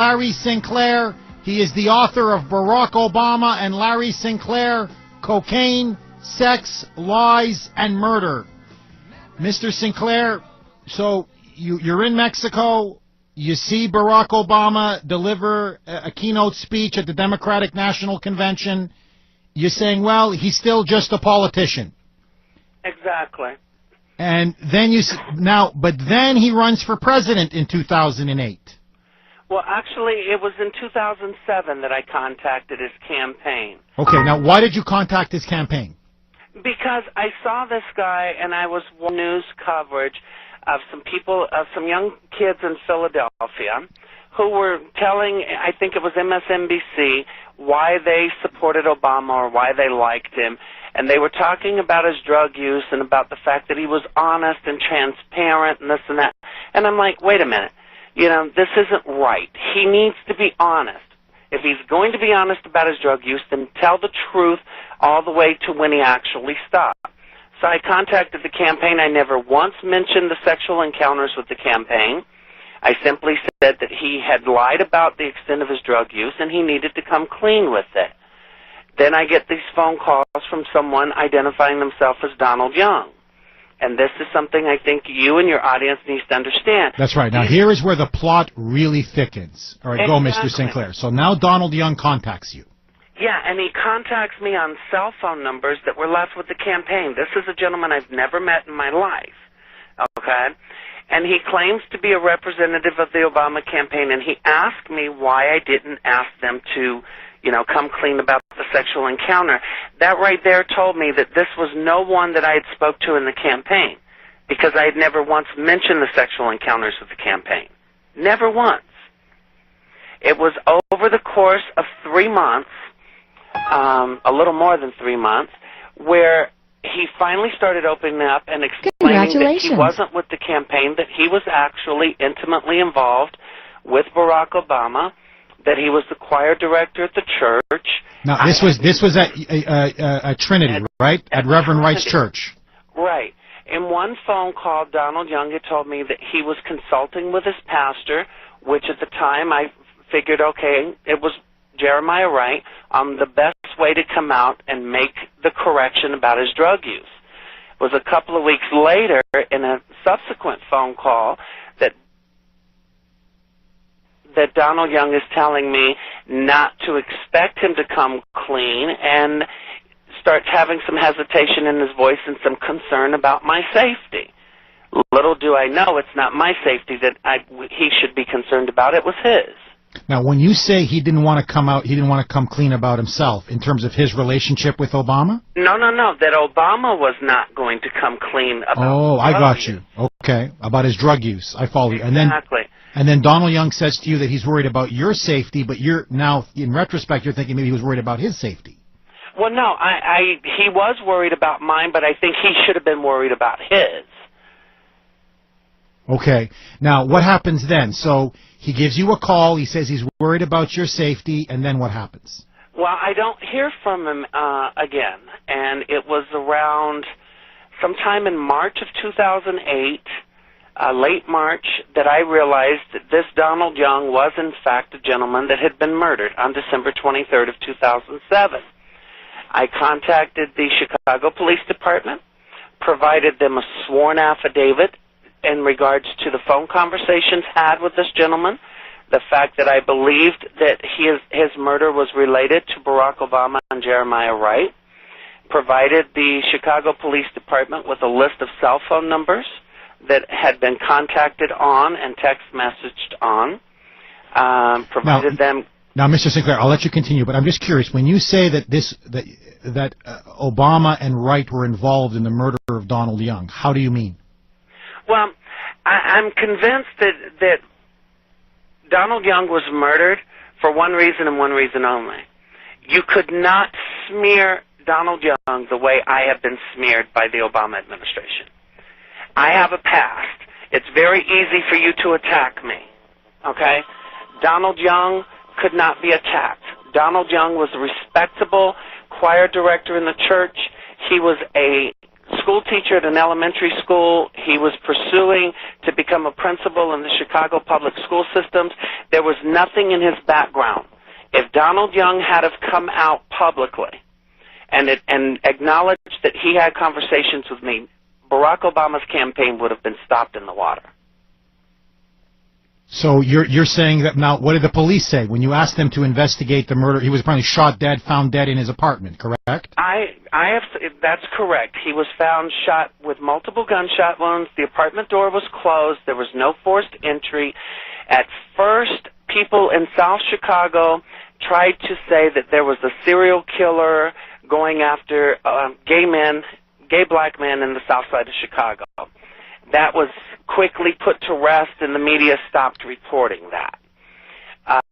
Larry Sinclair. He is the author of Barack Obama and Larry Sinclair, Cocaine, Sex, Lies, and Murder. Mr. Sinclair, so you're in Mexico. You see Barack Obama deliver a keynote speech at the Democratic National Convention. You're saying, well, he's still just a politician. Exactly. And then but then he runs for president in 2008. Well, actually, it was in 2007 that I contacted his campaign. Okay, now why did you contact his campaign? Because I saw this guy, and I was watching news coverage of some people, some young kids in Philadelphia, who were telling, I think it was MSNBC, why they supported Obama or why they liked him. And they were talking about his drug use and about the fact that he was honest and transparent and this and that. And I'm like, wait a minute. You know, this isn't right. He needs to be honest. If he's going to be honest about his drug use, then tell the truth all the way to when he actually stopped. So I contacted the campaign. I never once mentioned the sexual encounters with the campaign. I simply said that he had lied about the extent of his drug use and he needed to come clean with it. Then I get these phone calls from someone identifying themselves as Donald Young. And this is something I think you and your audience needs to understand. That's right. Now, here is where the plot really thickens. All right, exactly. Go, Mr. Sinclair. So now Donald Young contacts you. Yeah, and he contacts me on cell phone numbers that were left with the campaign. This is a gentleman I've never met in my life, okay? And he claims to be a representative of the Obama campaign, and he asked me why I didn't ask them to, you know, come clean about the sexual encounter. That right there told me that this was no one that I had spoke to in the campaign, because I had never once mentioned the sexual encounters with the campaign. Never once. It was over the course of 3 months, a little more than 3 months, where he finally started opening up and explaining that he wasn't with the campaign, that he was actually intimately involved with Barack Obama, that he was the choir director at the church. Now, this was at Trinity, right? At Reverend Wright's church. Right. In one phone call, Donald Young had told me that he was consulting with his pastor, which at the time I figured, okay, it was Jeremiah Wright, the best way to come out and make the correction about his drug use. It was a couple of weeks later, in a subsequent phone call, that Donald Young is telling me not to expect him to come clean and starts having some hesitation in his voice and some concern about my safety. Little do I know it's not my safety that he should be concerned about. It was his. Now, when you say he didn't want to come out, he didn't want to come clean about himself in terms of his relationship with Obama? No. That Obama was not going to come clean about I got you. Okay. About his drug use. I follow you. Exactly. And then Donald Young says to you that he's worried about your safety, but you're now, in retrospect, you're thinking maybe he was worried about his safety. Well, no, he was worried about mine, but I think he should have been worried about his. Okay. Now, what happens then? So he gives you a call. He says he's worried about your safety, and then what happens? Well, I don't hear from him again, and it was around sometime in March of 2008, late March, that I realized that this Donald Young was, in fact, a gentleman that had been murdered on December 23rd of 2007. I contacted the Chicago Police Department, provided them a sworn affidavit in regards to the phone conversations had with this gentleman, the fact that I believed that his murder was related to Barack Obama and Jeremiah Wright, provided the Chicago Police Department with a list of cell phone numbers that had been contacted on and text messaged on, provided them... Now, Mr. Sinclair, I'll let you continue, but I'm just curious. When you say that Obama and Wright were involved in the murder of Donald Young, how do you mean? Well, I'm convinced that Donald Young was murdered for one reason and one reason only. You could not smear Donald Young the way I have been smeared by the Obama administration. I have a past. It's very easy for you to attack me, okay? Donald Young could not be attacked. Donald Young was a respectable choir director in the church. He was a school teacher at an elementary school. He was pursuing to become a principal in the Chicago public school systems. There was nothing in his background. If Donald Young had have come out publicly and acknowledged that he had conversations with me, Barack Obama's campaign would have been stopped in the water. So you're saying that now? What did the police say when you asked them to investigate the murder? He was apparently shot dead, found dead in his apartment. Correct? That's correct. He was found shot with multiple gunshot wounds. The apartment door was closed. There was no forced entry. At first, people in South Chicago tried to say that there was a serial killer going after gay black men in the South Side of Chicago. That was quickly put to rest, and the media stopped reporting that.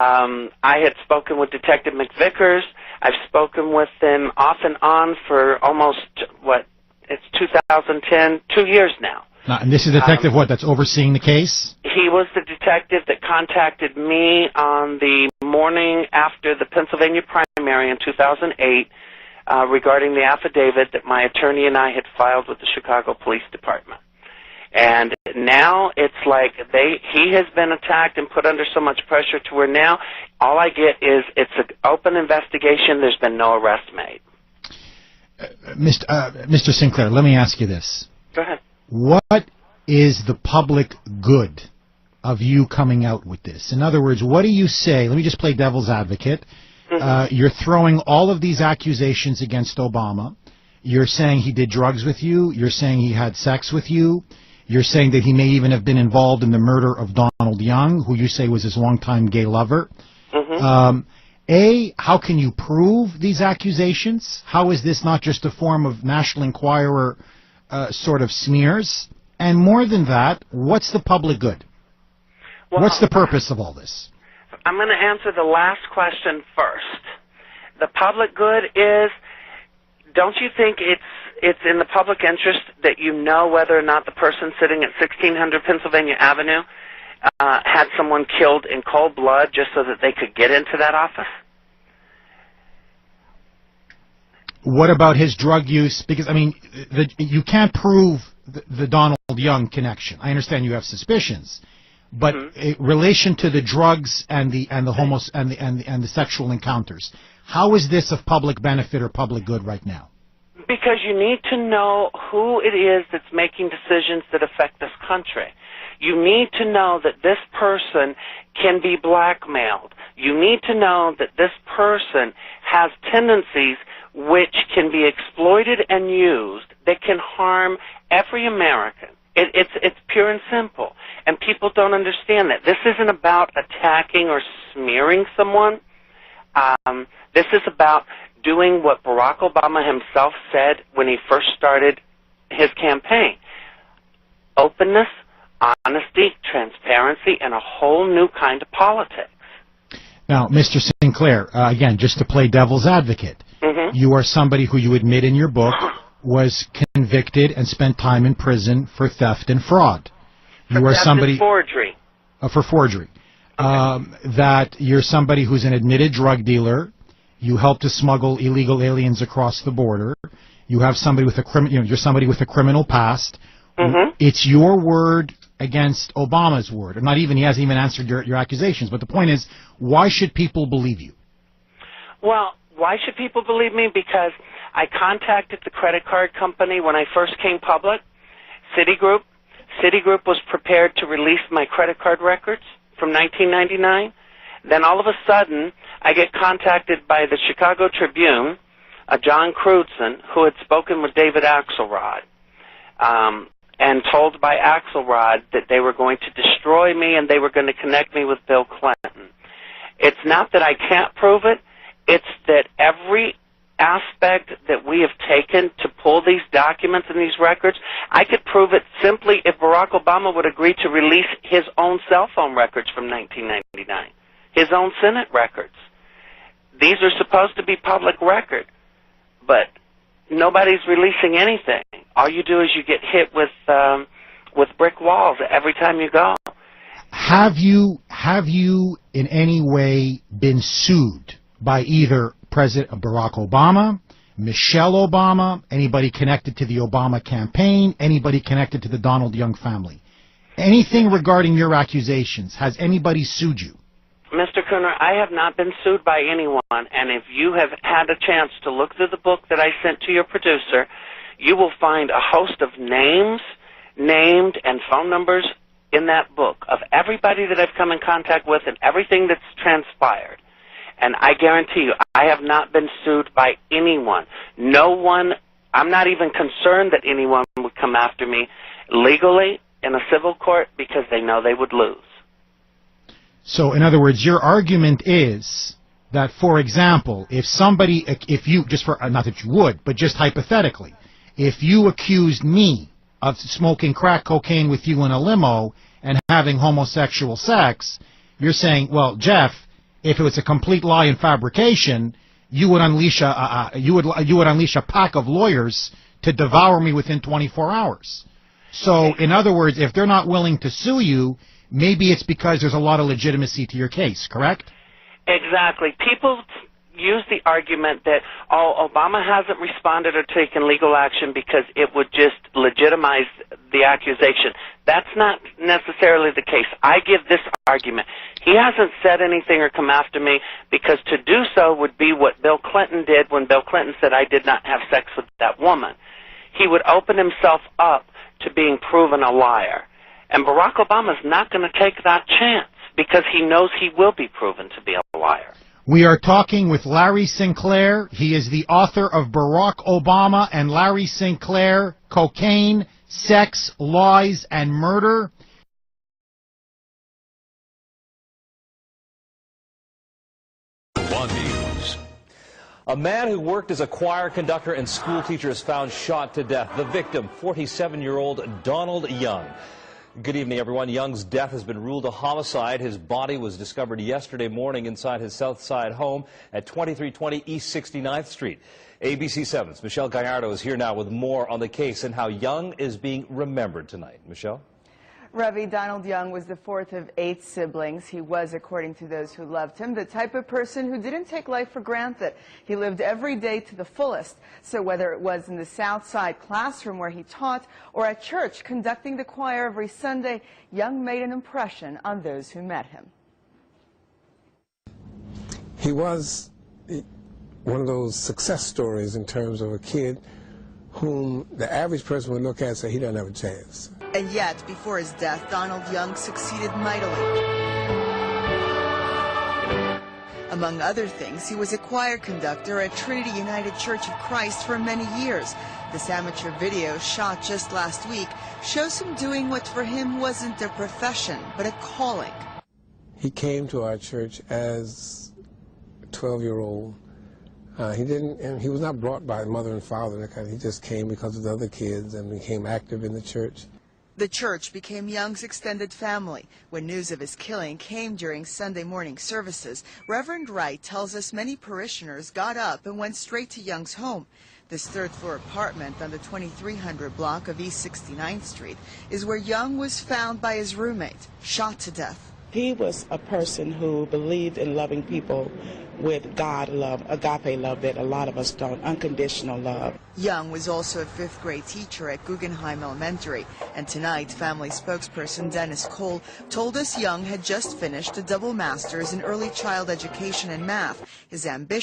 I had spoken with Detective McVickers. I've spoken with him off and on for almost, it's 2010, 2 years now. And this is Detective that's overseeing the case? He was the detective that contacted me on the morning after the Pennsylvania primary in 2008 regarding the affidavit that my attorney and I had filed with the Chicago Police Department. And now it's like he has been attacked and put under so much pressure to where now all I get is it's an open investigation. There's been no arrest made. Mr. Sinclair, let me ask you this. Go ahead. What is the public good of you coming out with this? In other words, what do you say? Let me just play devil's advocate. Mm-hmm. You're throwing all of these accusations against Obama. You're saying he did drugs with you. You're saying he had sex with you. You're saying that he may even have been involved in the murder of Donald Young, who you say was his longtime gay lover. Mm-hmm. How can you prove these accusations? How is this not just a form of National Enquirer sort of smears? And more than that, what's the public good? Well, what's the purpose of all this? I'm going to answer the last question first. The public good is, don't you think it's in the public interest that you know whether or not the person sitting at 1600 Pennsylvania Avenue had someone killed in cold blood just so that they could get into that office? What about his drug use? Because, I mean, you can't prove the Donald Young connection. I understand you have suspicions, but in relation to the drugs and the sexual encounters, how is this of public benefit or public good right now? Because you need to know who it is that's making decisions that affect this country. You need to know that this person can be blackmailed. You need to know that this person has tendencies which can be exploited and used that can harm every American. It's pure and simple. And people don't understand that. This isn't about attacking or smearing someone. This is about doing what Barack Obama himself said when he first started his campaign. Openness, honesty, transparency, and a whole new kind of politics. Now, Mr. Sinclair, again, just to play devil's advocate, you are somebody who you admit in your book was convicted and spent time in prison for theft and fraud. You are somebody forgery. For forgery. That you're somebody who's an admitted drug dealer. You help to smuggle illegal aliens across the border. You have somebody with you're somebody with a criminal past. It's your word against Obama's word. Or not even, he hasn't even answered your accusations. But the point is, why should people believe you? Well, why should people believe me? Because I contacted the credit card company when I first came public, Citigroup. Citigroup was prepared to release my credit card records from 1999. Then all of a sudden, I get contacted by the Chicago Tribune, John Crutzen, who had spoken with David Axelrod, and told by Axelrod that they were going to destroy me and they were going to connect me with Bill Clinton. It's not that I can't prove it. It's that every aspect that we have taken to pull these documents and these records, I could prove it simply if Barack Obama would agree to release his own cell phone records from 1999, his own Senate records. These are supposed to be public record, but nobody's releasing anything. All you do is you get hit with brick walls every time you go. Have you in any way been sued by either President Barack Obama, Michelle Obama, anybody connected to the Obama campaign, anybody connected to the Donald Young family. Anything regarding your accusations, has anybody sued you? Mr. Cooner, I have not been sued by anyone, and if you have had a chance to look through the book that I sent to your producer, you will find a host of names, named, and phone numbers in that book of everybody that I've come in contact with and everything that's transpired. And I guarantee you, I have not been sued by anyone. No one, I'm not even concerned that anyone would come after me legally in a civil court because they know they would lose. So, in other words, your argument is that, for example, if you, just for, not that you would, but just hypothetically, if you accused me of smoking crack cocaine with you in a limo and having homosexual sex, you're saying, well, Jeff, if it was a complete lie and fabrication, you would unleash you would unleash a pack of lawyers to devour me within 24 hours. So, in other words, if they're not willing to sue you, maybe it's because there's a lot of legitimacy to your case, correct? Exactly. People use the argument that, oh, Obama hasn't responded or taken legal action because it would just legitimize the accusation. That's not necessarily the case. I give this argument. He hasn't said anything or come after me because to do so would be what Bill Clinton did when Bill Clinton said I did not have sex with that woman. He would open himself up to being proven a liar. And Barack Obama's not going to take that chance because he knows he will be proven to be a liar. We are talking with Larry Sinclair. He is the author of Barack Obama and Larry Sinclair, Cocaine, Sex, Lies, and Murder. One News. A man who worked as a choir conductor and school teacher is found shot to death. The victim, 47-year-old Donald Young. Good evening, everyone. Young's death has been ruled a homicide. His body was discovered yesterday morning inside his South Side home at 2320 East 69th Street. ABC 7's Michelle Gallardo is here now with more on the case and how Young is being remembered tonight. Michelle? Ravi, Donald Young was the fourth of 8 siblings. He was, according to those who loved him, the type of person who didn't take life for granted. He lived every day to the fullest. So whether it was in the South Side classroom where he taught or at church conducting the choir every Sunday, Young made an impression on those who met him. He was one of those success stories in terms of a kid whom the average person would look at and say he doesn't have a chance. And yet, before his death, Donald Young succeeded mightily. Among other things, he was a choir conductor at Trinity United Church of Christ for many years. This amateur video, shot just last week, shows him doing what for him wasn't a profession, but a calling. He came to our church as a 12-year-old. He was not brought by mother and father. He just came because of the other kids and became active in the church. The church became Young's extended family. When news of his killing came during Sunday morning services, Reverend Wright tells us many parishioners got up and went straight to Young's home. This third-floor apartment on the 2300 block of East 69th Street is where Young was found by his roommate, shot to death. He was a person who believed in loving people with God love, agape love that a lot of us don't, unconditional love. Young was also a 5th grade teacher at Guggenheim Elementary, and tonight family spokesperson Dennis Cole told us Young had just finished a double master's in early child education and math. His ambition